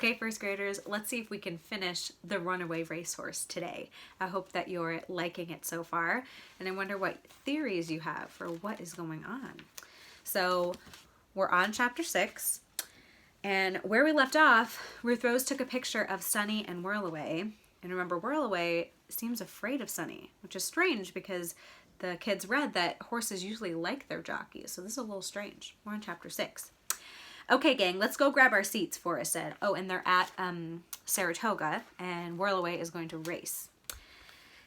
Okay, first graders, let's see if we can finish the Runaway Racehorse today. I hope that you're liking it so far, and I wonder what theories you have for what is going on. So we're on chapter 6, and where we left off, Ruth Rose took a picture of Sunny and Whirlaway, and remember, Whirlaway seems afraid of Sunny, which is strange because the kids read that horses usually like their jockeys, so this is a little strange. We're on chapter 6. Okay, gang, let's go grab our seats, Forrest said. Oh, and they're at Saratoga, and Whirlaway is going to race.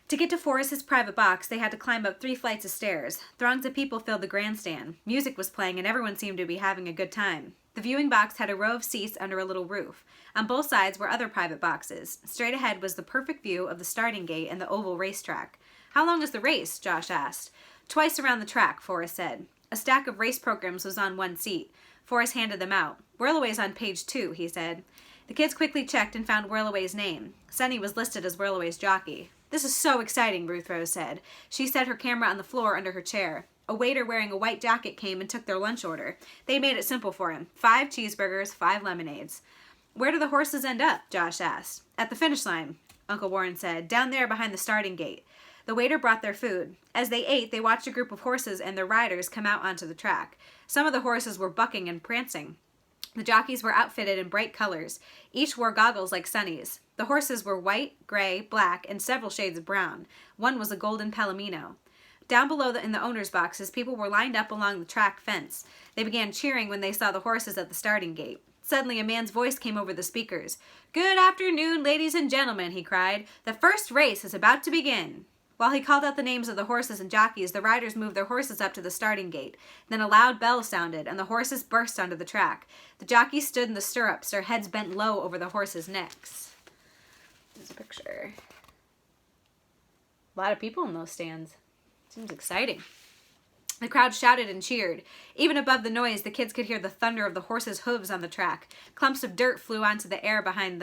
To get to Forrest's private box, they had to climb up 3 flights of stairs. Throngs of people filled the grandstand. Music was playing, and everyone seemed to be having a good time. The viewing box had a row of seats under a little roof. On both sides were other private boxes. Straight ahead was the perfect view of the starting gate and the oval racetrack. How long is the race? Josh asked. Twice around the track, Forrest said. A stack of race programs was on one seat. Forrest handed them out. Whirlaway's on page 2, he said. The kids quickly checked and found Whirlaway's name. Sunny was listed as Whirlaway's jockey. This is so exciting, Ruth Rose said. She set her camera on the floor under her chair. A waiter wearing a white jacket came and took their lunch order. They made it simple for him. 5 cheeseburgers, 5 lemonades. Where do the horses end up? Josh asked. At the finish line, Uncle Warren said. Down there behind the starting gate. The waiter brought their food. As they ate, they watched a group of horses and their riders come out onto the track. Some of the horses were bucking and prancing. The jockeys were outfitted in bright colors. Each wore goggles like Sunny's. The horses were white, gray, black, and several shades of brown. One was a golden palomino. Down below in the owner's boxes, people were lined up along the track fence. They began cheering when they saw the horses at the starting gate. Suddenly, a man's voice came over the speakers. "Good afternoon, ladies and gentlemen," he cried. "The first race is about to begin." While he called out the names of the horses and jockeys, the riders moved their horses up to the starting gate. Then a loud bell sounded, and the horses burst onto the track. The jockeys stood in the stirrups, their heads bent low over the horses' necks. There's a picture. A lot of people in those stands. Seems exciting. The crowd shouted and cheered. Even above the noise, the kids could hear the thunder of the horses' hooves on the track. Clumps of dirt flew onto the air behind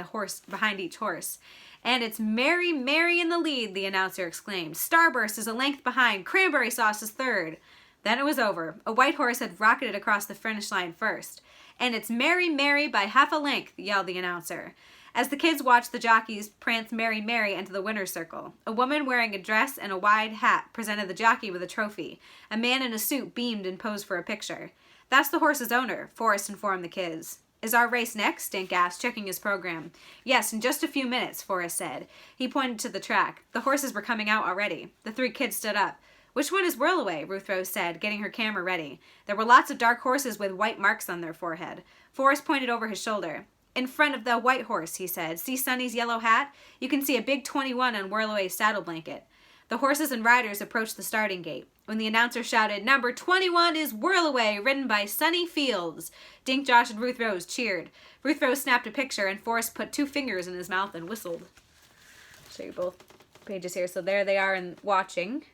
each horse. "And it's Mary, Mary in the lead," the announcer exclaimed. "Starburst is a length behind. Cranberry Sauce is third." Then it was over. A white horse had rocketed across the finish line first. "And it's Mary, Mary by half a length," yelled the announcer. As the kids watched the jockeys prance Mary, Mary into the winner's circle, a woman wearing a dress and a wide hat presented the jockey with a trophy. A man in a suit beamed and posed for a picture. "That's the horse's owner," Forrest informed the kids. "Is our race next?" Dink asked, checking his program. "Yes, in just a few minutes," Forrest said. He pointed to the track. The horses were coming out already. The 3 kids stood up. "Which one is Whirlaway?" Ruth Rose said, getting her camera ready. There were lots of dark horses with white marks on their forehead. Forrest pointed over his shoulder. "In front of the white horse," he said. "See Sunny's yellow hat? You can see a big 21 on Whirlaway's saddle blanket." The horses and riders approached the starting gate. When the announcer shouted, "Number 21 is Whirlaway, ridden by Sunny Fields," Dink, Josh, and Ruth Rose cheered. Ruth Rose snapped a picture, and Forrest put 2 fingers in his mouth and whistled. I'll show you both pages here. So there they are and watching.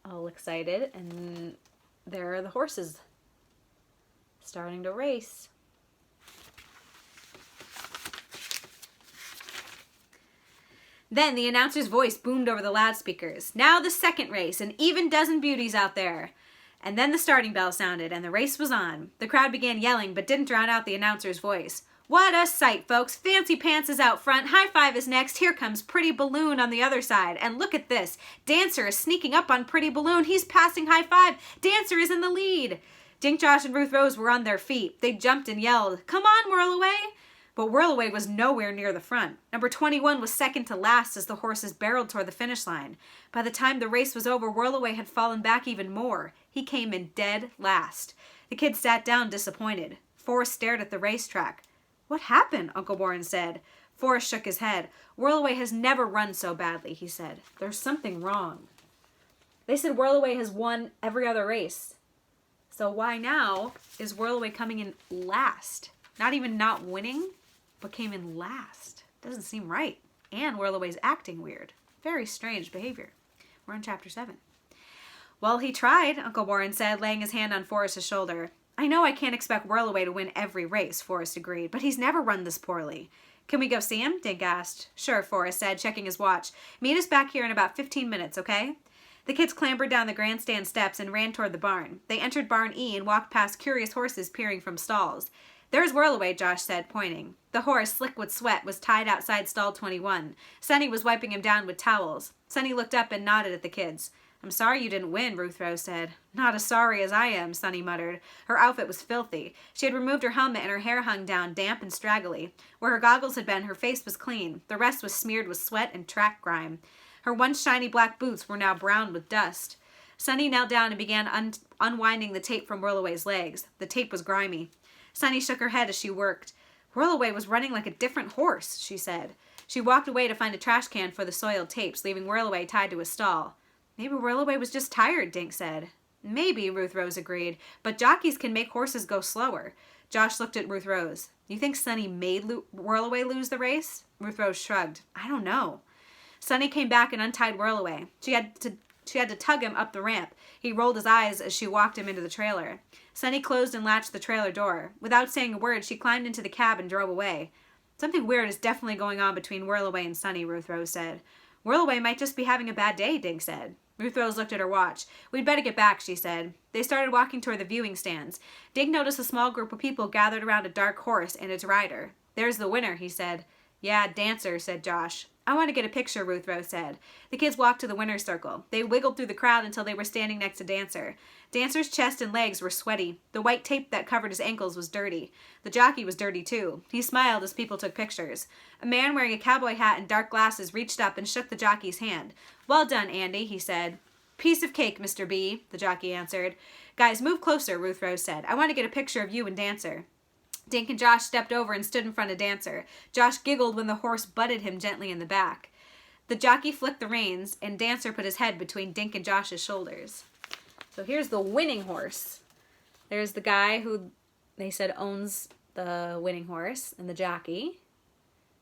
All excited. And there are the horses starting to race. Then the announcer's voice boomed over the loudspeakers. "Now the second race, an even dozen beauties out there." And then the starting bell sounded, and the race was on. The crowd began yelling, but didn't drown out the announcer's voice. "What a sight, folks. Fancy Pants is out front. High Five is next. Here comes Pretty Balloon on the other side. And look at this. Dancer is sneaking up on Pretty Balloon. He's passing High Five. Dancer is in the lead." Dink, Josh, and Ruth Rose were on their feet. They jumped and yelled, "Come on, Whirlaway!" But Whirlaway was nowhere near the front. Number 21 was second to last as the horses barreled toward the finish line. By the time the race was over, Whirlaway had fallen back even more. He came in dead last. The kids sat down disappointed. Forrest stared at the racetrack. "What happened?" Uncle Warren said. Forrest shook his head. "Whirlaway has never run so badly," he said. "There's something wrong." "They said Whirlaway has won every other race. So why now is Whirlaway coming in last? Not even not winning, but came in last. Doesn't seem right. And Whirlaway's acting weird. Very strange behavior." We're on chapter 7. "Well, he tried," Uncle Warren said, laying his hand on Forrest's shoulder. "I know I can't expect Whirlaway to win every race," Forrest agreed, "but he's never run this poorly." "Can we go see him?" Dink asked. "Sure," Forrest said, checking his watch. "Meet us back here in about 15 minutes, okay?" The kids clambered down the grandstand steps and ran toward the barn. They entered Barn E and walked past curious horses peering from stalls. There's Whirlaway, Josh said, pointing. The horse, slick with sweat, was tied outside stall 21. Sonny was wiping him down with towels. Sonny looked up and nodded at the kids. I'm sorry you didn't win, Ruth Rose said. Not as sorry as I am, Sonny muttered. Her outfit was filthy. She had removed her helmet and her hair hung down, damp and straggly. Where her goggles had been, her face was clean. The rest was smeared with sweat and track grime. Her once shiny black boots were now brown with dust. Sonny knelt down and began unwinding the tape from Whirlaway's legs. The tape was grimy. Sonny shook her head as she worked. Whirlaway was running like a different horse, she said. She walked away to find a trash can for the soiled tapes, leaving Whirlaway tied to a stall. Maybe Whirlaway was just tired, Dink said. Maybe, Ruth Rose agreed, but jockeys can make horses go slower. Josh looked at Ruth Rose. You think Sonny made Whirlaway lose the race? Ruth Rose shrugged. I don't know. Sonny came back and untied Whirlaway. She had to tug him up the ramp. He rolled his eyes as she walked him into the trailer. Sonny closed and latched the trailer door. Without saying a word, she climbed into the cab and drove away. Something weird is definitely going on between Whirlaway and Sonny, Ruth Rose said. Whirlaway might just be having a bad day, Dink said. Ruth Rose looked at her watch. We'd better get back, she said. They started walking toward the viewing stands. Dink noticed a small group of people gathered around a dark horse and its rider. There's the winner, he said. Yeah, Dancer, said Josh. I want to get a picture, Ruth Rose said. The kids walked to the winner's circle. They wiggled through the crowd until they were standing next to Dancer. Dancer's chest and legs were sweaty. The white tape that covered his ankles was dirty. The jockey was dirty too. He smiled as people took pictures. A man wearing a cowboy hat and dark glasses reached up and shook the jockey's hand. Well done, Andy, he said. Piece of cake, Mr. B, the jockey answered. Guys, move closer, Ruth Rose said. I want to get a picture of you and Dancer. Dink and Josh stepped over and stood in front of Dancer. Josh giggled when the horse butted him gently in the back. The jockey flicked the reins, and Dancer put his head between Dink and Josh's shoulders. So here's the winning horse. There's the guy who they said owns the winning horse, and the jockey.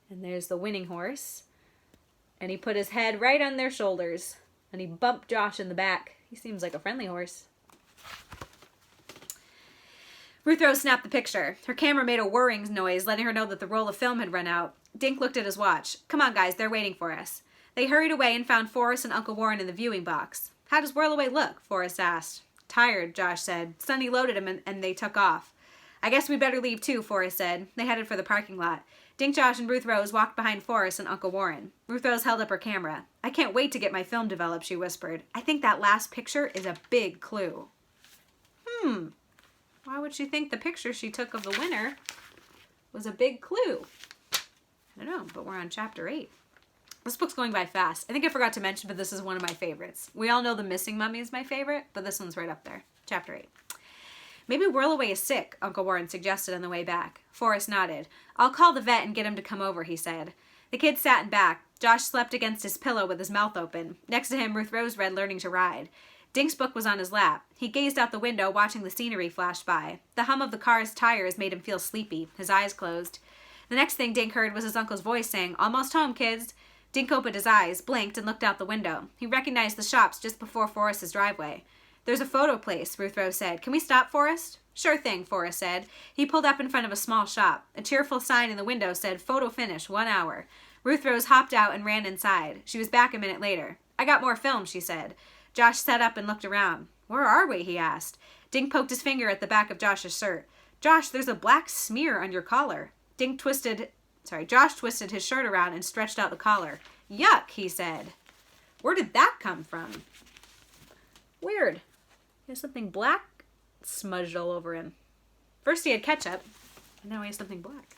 And there's the winning horse. And he put his head right on their shoulders, and he bumped Josh in the back. He seems like a friendly horse. Ruth Rose snapped the picture. Her camera made a whirring noise, letting her know that the roll of film had run out. Dink looked at his watch. Come on, guys, they're waiting for us. They hurried away and found Forrest and Uncle Warren in the viewing box. How does Whirlaway look? Forrest asked. Tired, Josh said. Sonny loaded him and they took off. I guess we better leave too, Forrest said. They headed for the parking lot. Dink, Josh, and Ruth Rose walked behind Forrest and Uncle Warren. Ruth Rose held up her camera. I can't wait to get my film developed, she whispered. I think that last picture is a big clue. Why would she think the picture she took of the winner was a big clue? I don't know, but we're on chapter 8. This book's going by fast. I think I forgot to mention, but this is one of my favorites. We all know The Missing Mummy is my favorite, but this one's right up there. Chapter 8. Maybe Whirlaway is sick, Uncle Warren suggested on the way back. Forrest nodded. I'll call the vet and get him to come over, he said. The kids sat in back. Josh slept against his pillow with his mouth open. Next to him, Ruth Rose read Learning to Ride. Dink's book was on his lap. He gazed out the window, watching the scenery flash by. The hum of the car's tires made him feel sleepy. His eyes closed. The next thing Dink heard was his uncle's voice saying, Almost home, kids. Dink opened his eyes, blinked, and looked out the window. He recognized the shops just before Forrest's driveway. There's a photo place, Ruth Rose said. Can we stop, Forrest? Sure thing, Forrest said. He pulled up in front of a small shop. A cheerful sign in the window said, Photo finish, 1 hour. Ruth Rose hopped out and ran inside. She was back a minute later. I got more film, she said. Josh sat up and looked around. Where are we? He asked. Dink poked his finger at the back of Josh's shirt. Josh, there's a black smear on your collar. Josh twisted his shirt around and stretched out the collar. Yuck, he said. Where did that come from? Weird. He has something black smudged all over him. First he had ketchup, and now he has something black.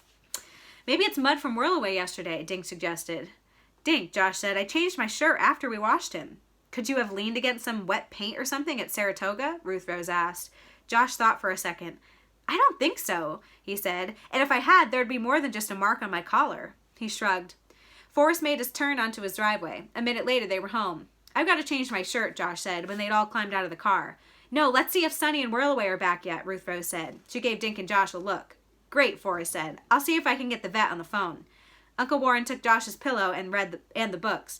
Maybe it's mud from Whirlaway yesterday, Dink suggested. Dink, Josh said, I changed my shirt after we washed him. Could you have leaned against some wet paint or something at Saratoga? Ruth Rose asked. Josh thought for a second. I don't think so, he said, and if I had, there'd be more than just a mark on my collar. He shrugged. Forrest made his turn onto his driveway. A minute later, they were home. I've got to change my shirt, Josh said, when they'd all climbed out of the car. No, let's see if Sonny and Whirlaway are back yet, Ruth Rose said. She gave Dink and Josh a look. Great, Forrest said. I'll see if I can get the vet on the phone. Uncle Warren took Josh's pillow and read the books.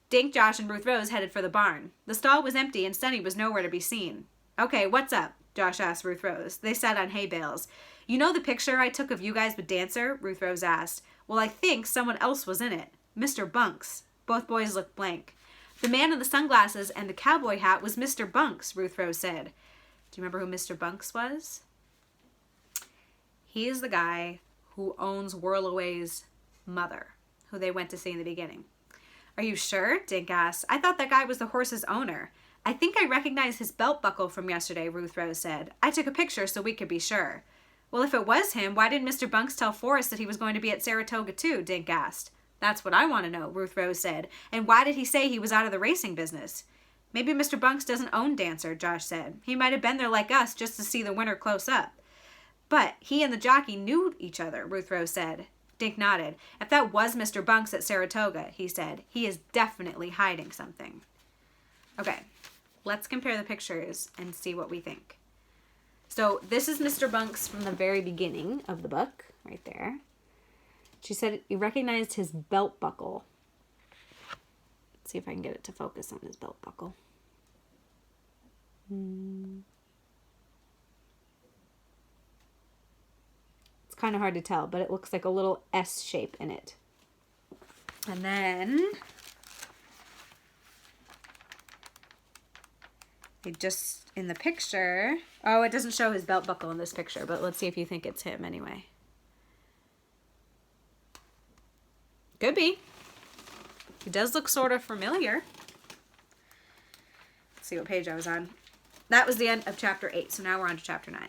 Dink, Josh, and Ruth Rose headed for the barn. The stall was empty and Sonny was nowhere to be seen. Okay, what's up? Josh asked Ruth Rose. They sat on hay bales. You know the picture I took of you guys with Dancer? Ruth Rose asked. Well, I think someone else was in it. Mr. Bunks. Both boys looked blank. The man in the sunglasses and the cowboy hat was Mr. Bunks, Ruth Rose said. Do you remember who Mr. Bunks was? He is the guy who owns Whirlaway's mother, who they went to see in the beginning. Are you sure? Dink asked. I thought that guy was the horse's owner. I think I recognize his belt buckle from yesterday, Ruth Rose said. I took a picture so we could be sure. Well, if it was him, why didn't Mr. Bunks tell Forrest that he was going to be at Saratoga too? Dink asked. That's what I want to know, Ruth Rose said. And why did he say he was out of the racing business? Maybe Mr. Bunks doesn't own Dancer, Josh said. He might have been there like us just to see the winner close up. But he and the jockey knew each other, Ruth Rose said. Dink nodded. If that was Mr. Bunks at Saratoga, he said, he is definitely hiding something. Okay, let's compare the pictures and see what we think. So this is Mr. Bunks from the very beginning of the book, right there. She said he recognized his belt buckle. Let's see if I can get it to focus on his belt buckle. It's kind of hard to tell, but it looks like a little S shape in it. And then it just, in the picture, oh, it doesn't show his belt buckle in this picture, but let's see if you think it's him anyway. Could be. He does look sort of familiar. Let's see what page I was on. That was the end of chapter 8, so now we're on to chapter 9.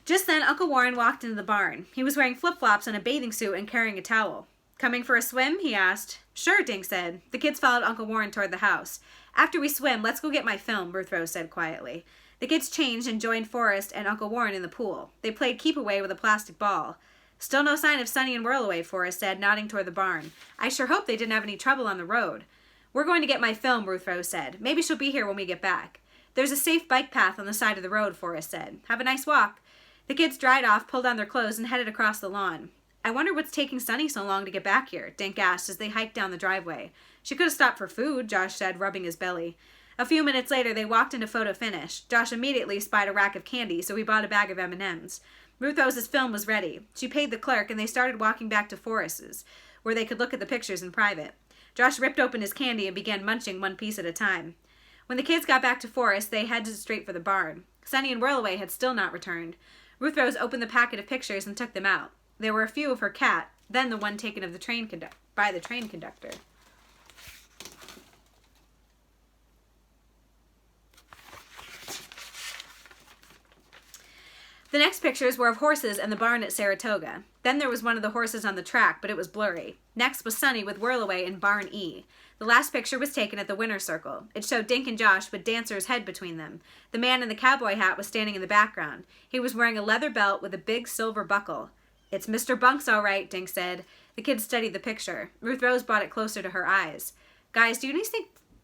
Just then, Uncle Warren walked into the barn. He was wearing flip-flops and a bathing suit and carrying a towel. Coming for a swim? He asked. Sure, Dink said. The kids followed Uncle Warren toward the house. After we swim, let's go get my film, Ruth Rose said quietly. The kids changed and joined Forrest and Uncle Warren in the pool. They played keep-away with a plastic ball. Still no sign of Sonny and Whirlaway, Forrest said, nodding toward the barn. I sure hope they didn't have any trouble on the road. We're going to get my film, Ruth Rose said. Maybe she'll be here when we get back. There's a safe bike path on the side of the road, Forrest said. Have a nice walk. The kids dried off, pulled on their clothes, and headed across the lawn. I wonder what's taking Sonny so long to get back here, Dink asked as they hiked down the driveway. She could have stopped for food, Josh said, rubbing his belly. A few minutes later, they walked into photo finish. Josh immediately spied a rack of candy, so he bought a bag of M&Ms. Ruth Rose's film was ready. She paid the clerk, and they started walking back to Forrest's, where they could look at the pictures in private. Josh ripped open his candy and began munching one piece at a time. When the kids got back to Forrest, they headed straight for the barn. Sonny and Whirlaway had still not returned. Ruth Rose opened the packet of pictures and took them out. There were a few of her cat, then the one taken of the by the train conductor. The next pictures were of horses and the barn at Saratoga. Then there was one of the horses on the track, but it was blurry. Next was Sonny with Whirlaway in Barn E. The last picture was taken at the winner's circle. It showed Dink and Josh with Dancer's head between them. The man in the cowboy hat was standing in the background. He was wearing a leather belt with a big silver buckle. It's Mr. Bunks, all right, Dink said. The kids studied the picture. Ruth Rose brought it closer to her eyes. Guys, do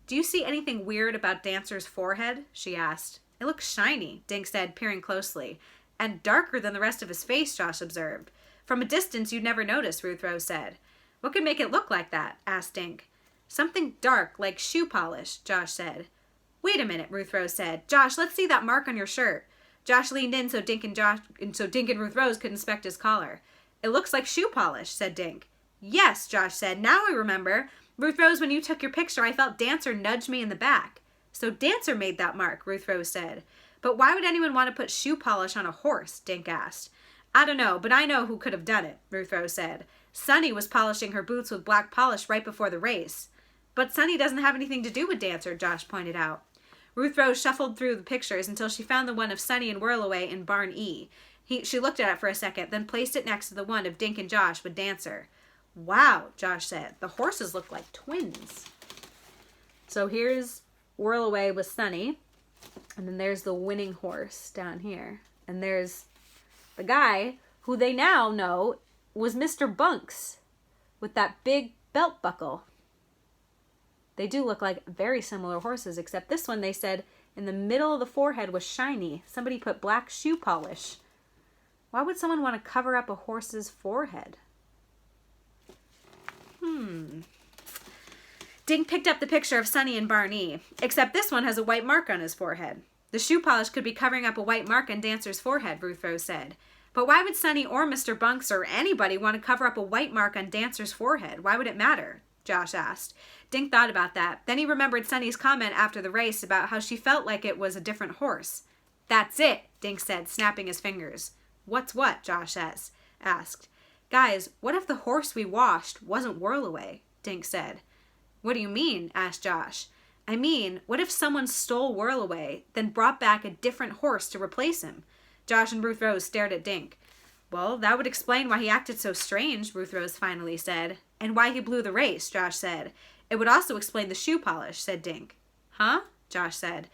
you see anything weird about Dancer's forehead? She asked. It looks shiny, Dink said, peering closely. And darker than the rest of his face, Josh observed. From a distance, you'd never notice, Ruth Rose said. What could make it look like that? Asked Dink. Something dark, like shoe polish, Josh said. Wait a minute, Ruth Rose said. Josh, let's see that mark on your shirt. Josh leaned in so Dink and Ruth Rose could inspect his collar. It looks like shoe polish, said Dink. Yes, Josh said. Now I remember. Ruth Rose, when you took your picture, I felt Dancer nudge me in the back. So Dancer made that mark, Ruth Rose said. But why would anyone want to put shoe polish on a horse? Dink asked. I don't know, but I know who could have done it, Ruth Rose said. Sonny was polishing her boots with black polish right before the race. But Sonny doesn't have anything to do with Dancer, Josh pointed out. Ruth Rose shuffled through the pictures until she found the one of Sonny and Whirlaway in Barn E. She looked at it for a second, then placed it next to the one of Dink and Josh with Dancer. Wow, Josh said. The horses look like twins. So here's Whirlaway with Sonny. And then there's the winning horse down here. And there's the guy who they now know was Mr. Bunks with that big belt buckle. They do look like very similar horses, except this one, they said, in the middle of the forehead was shiny. Somebody put black shoe polish. Why would someone want to cover up a horse's forehead? Dink picked up the picture of Sonny and Barney, except this one has a white mark on his forehead. The shoe polish could be covering up a white mark on Dancer's forehead, Ruth Rose said. But why would Sonny or Mr. Bunks or anybody want to cover up a white mark on Dancer's forehead? Why would it matter? Josh asked. Dink thought about that. Then he remembered Sonny's comment after the race about how she felt like it was a different horse. That's it, Dink said, snapping his fingers. What's what? Josh asked. Guys, what if the horse we washed wasn't Whirlaway? Dink said. What do you mean? Asked Josh. I mean, what if someone stole Whirlaway, then brought back a different horse to replace him? Josh and Ruth Rose stared at Dink. Well, that would explain why he acted so strange, Ruth Rose finally said. And why he blew the race, Josh said. It would also explain the shoe polish, said Dink. Huh? Josh said.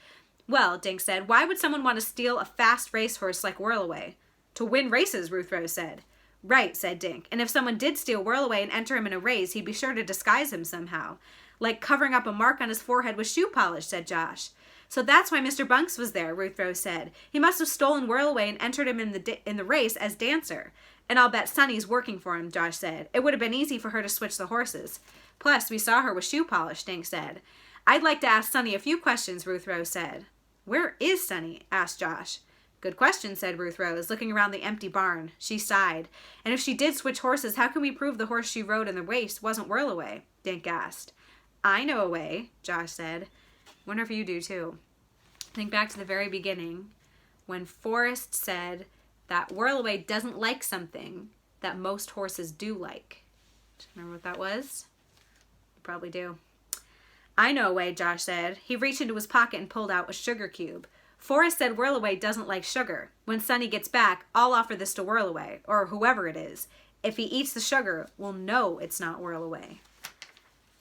Well, Dink said, why would someone want to steal a fast racehorse like Whirlaway? To win races, Ruth Rose said. Right, said Dink. And if someone did steal Whirlaway and enter him in a race, he'd be sure to disguise him somehow. Like covering up a mark on his forehead with shoe polish, said Josh. So that's why Mr. Bunks was there, Ruth Rose said. He must have stolen Whirlaway and entered him in the race as dancer. And I'll bet Sunny's working for him, Josh said. It would have been easy for her to switch the horses. Plus, we saw her with shoe polish, Dink said. I'd like to ask Sunny a few questions, Ruth Rose said. Where is Sunny? Asked Josh. Good question, said Ruth Rose, looking around the empty barn. She sighed. And if she did switch horses, how can we prove the horse she rode in the race wasn't Whirlaway? Dink asked. I know a way, Josh said. Wonder if you do too. Think back to the very beginning when Forrest said that Whirlaway doesn't like something that most horses do like. Remember what that was? You probably do. I know a way, Josh said. He reached into his pocket and pulled out a sugar cube. Forrest said Whirlaway doesn't like sugar. When Sunny gets back, I'll offer this to Whirlaway, or whoever it is. If he eats the sugar, we'll know it's not Whirlaway.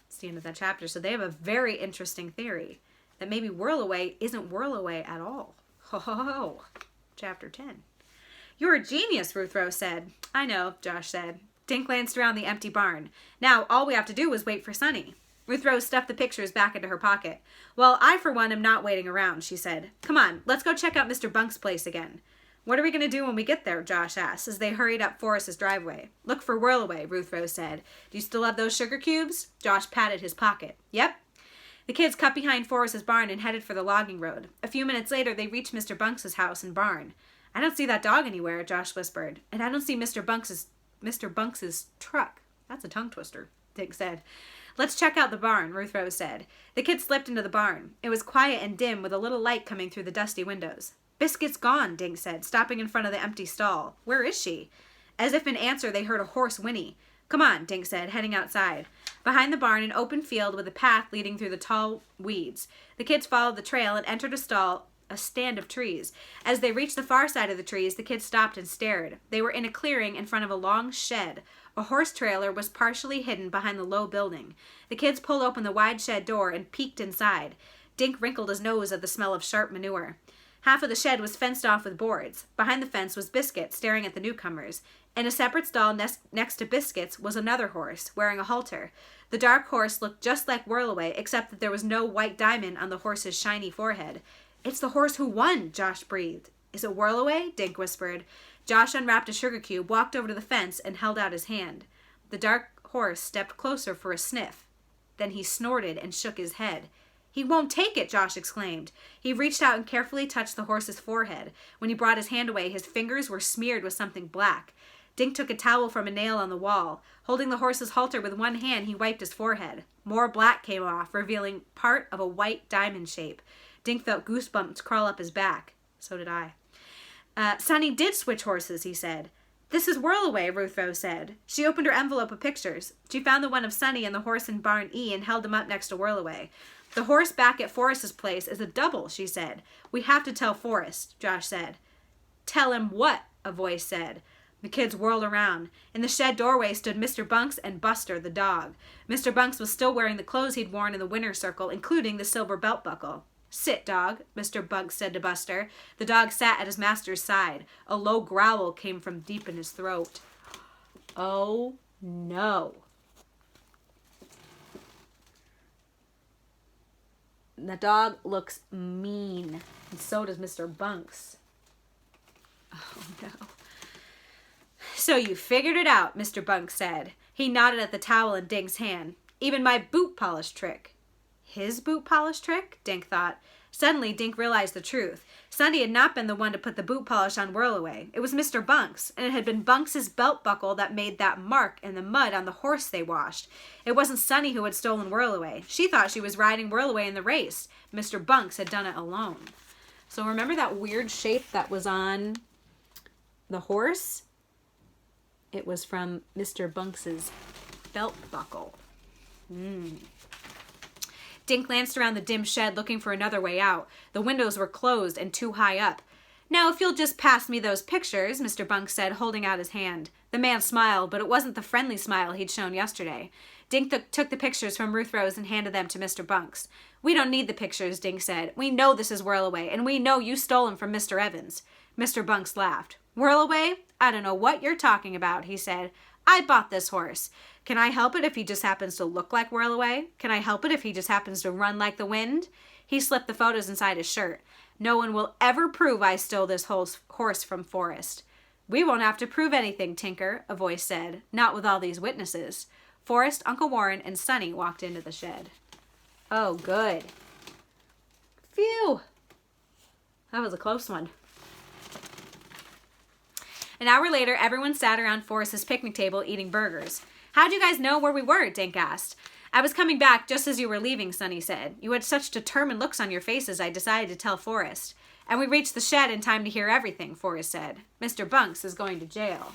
It's the end of that chapter. So they have a very interesting theory that maybe Whirlaway isn't Whirlaway at all. Ho ho ho. Chapter 10. You're a genius, Ruth Rose said. I know, Josh said. Dink glanced around the empty barn. Now all we have to do is wait for Sunny. Ruth Rose stuffed the pictures back into her pocket. Well, I, for one, am not waiting around, she said. Come on, let's go check out Mr. Bunk's place again. What are we going to do when we get there, Josh asked, as they hurried up Forrest's driveway. Look for Whirlaway, Ruth Rose said. Do you still have those sugar cubes? Josh patted his pocket. Yep. The kids cut behind Forrest's barn and headed for the logging road. A few minutes later, they reached Mr. Bunks' house and barn. I don't see that dog anywhere, Josh whispered. And I don't see Mr. Bunks' truck. That's a tongue twister, Dink said. Let's check out the barn, Ruth Rose said. The kids slipped into the barn. It was quiet and dim with a little light coming through the dusty windows. Biscuit's gone, Dink said, stopping in front of the empty stall. Where is she? As if in answer, they heard a hoarse whinny. Come on, Dink said, heading outside. Behind the barn, an open field with a path leading through the tall weeds. The kids followed the trail and entered a stand of trees. As they reached the far side of the trees, the kids stopped and stared. They were in a clearing in front of a long shed. A horse trailer was partially hidden behind the low building. The kids pulled open the wide shed door and peeked inside. Dink wrinkled his nose at the smell of sharp manure. Half of the shed was fenced off with boards. Behind the fence was Biscuit, staring at the newcomers. In a separate stall next to Biscuit's was another horse, wearing a halter. The dark horse looked just like Whirlaway, except that there was no white diamond on the horse's shiny forehead. It's the horse who won, Josh breathed. Is it Whirlaway? Dink whispered. Josh unwrapped a sugar cube, walked over to the fence, and held out his hand. The dark horse stepped closer for a sniff. Then he snorted and shook his head. He won't take it, Josh exclaimed. He reached out and carefully touched the horse's forehead. When he brought his hand away, his fingers were smeared with something black. Dink took a towel from a nail on the wall. Holding the horse's halter with one hand, he wiped his forehead. More black came off, revealing part of a white diamond shape. Dink felt goosebumps crawl up his back. So did I. Sunny did switch horses, he said. This is Whirlaway, Ruth Rose said. She opened her envelope of pictures. She found the one of Sunny and the horse in barn E and held them up next to Whirlaway. The horse back at Forrest's place is a double, she said. We have to tell Forrest, Josh said. Tell him what? A voice said. The kids whirled around. In the shed doorway stood Mr. Bunks and Buster, the dog. Mr. Bunks was still wearing the clothes he'd worn in the winter circle, including the silver belt buckle. Sit, dog, Mr. Bunks said to Buster. The dog sat at his master's side. A low growl came from deep in his throat. Oh, no. The dog looks mean, and so does Mr. Bunks. Oh, no. So you figured it out, Mr. Bunks said. He nodded at the towel in Dink's hand. Even my boot polish trick. His boot polish trick? Dink thought. Suddenly, Dink realized the truth. Sunny had not been the one to put the boot polish on Whirlaway. It was Mr. Bunks, and it had been Bunks's belt buckle that made that mark in the mud on the horse they washed. It wasn't Sunny who had stolen Whirlaway. She thought she was riding Whirlaway in the race. Mr. Bunks had done it alone. So remember that weird shape that was on The horse, it was from Mr. Bunks's belt buckle. Dink glanced around the dim shed looking for another way out. The windows were closed and too high up. "Now, if you'll just pass me those pictures," Mr. Bunks said, holding out his hand. The man smiled, but it wasn't the friendly smile he'd shown yesterday. Dink took the pictures from Ruth Rose and handed them to Mr. Bunks. "We don't need the pictures," Dink said. "We know this is Whirlaway, and we know you stole him from Mr. Evans." Mr. Bunks laughed. "Whirlaway? I don't know what you're talking about," he said. "I bought this horse. Can I help it if he just happens to look like Whirlaway? Can I help it if he just happens to run like the wind?" He slipped the photos inside his shirt. "No one will ever prove I stole this horse from Forrest." "We won't have to prove anything, Tinker," a voice said. "Not with all these witnesses." Forrest, Uncle Warren, and Sonny walked into the shed. Oh, good. Phew. That was a close one. An hour later, everyone sat around Forrest's picnic table eating burgers. "How'd you guys know where we were?" Dink asked. "I was coming back just as you were leaving," Sonny said. "You had such determined looks on your faces, I decided to tell Forrest. And we reached the shed in time to hear everything," Forrest said. "Mr. Bunks is going to jail."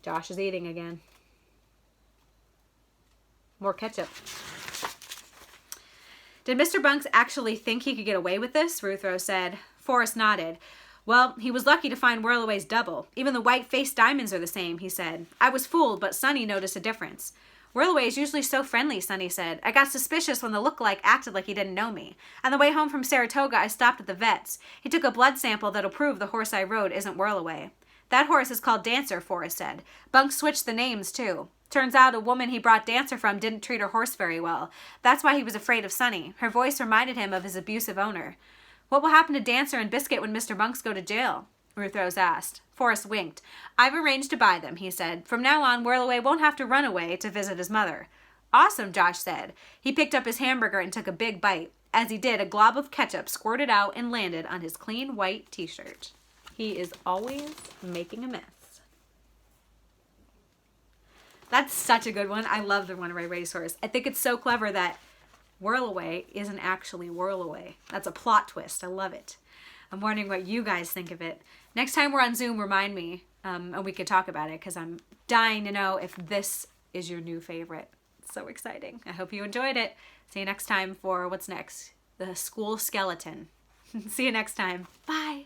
Josh is eating again. More ketchup. "Did Mr. Bunks actually think he could get away with this?" Ruth Rose said. Forrest nodded. "Well, he was lucky to find Whirlaway's double. Even the white-faced diamonds are the same," he said. "I was fooled, but Sonny noticed a difference." "Whirlaway is usually so friendly," Sonny said. "I got suspicious when the look-alike acted like he didn't know me. On the way home from Saratoga, I stopped at the vet's. He took a blood sample that'll prove the horse I rode isn't Whirlaway." "That horse is called Dancer," Forrest said. "Bunks switched the names, too. Turns out a woman he brought Dancer from didn't treat her horse very well. That's why he was afraid of Sonny. Her voice reminded him of his abusive owner." "What will happen to Dancer and Biscuit when Mr. Bunks go to jail?" Ruth Rose asked. Forrest winked. "I've arranged to buy them," he said. "From now on, Whirlaway won't have to run away to visit his mother." "Awesome," Josh said. He picked up his hamburger and took a big bite. As he did, a glob of ketchup squirted out and landed on his clean white t-shirt. He is always making a mess. That's such a good one. I love the Runaway Racehorse. I think it's so clever that Whirlaway isn't actually Whirlaway. That's a plot twist. I love it. I'm wondering what you guys think of it. Next time we're on Zoom, remind me, and we could talk about it, because I'm dying to know if this is your new favorite. It's so exciting. I hope you enjoyed it. See you next time for what's next? The school skeleton. See you next time. Bye.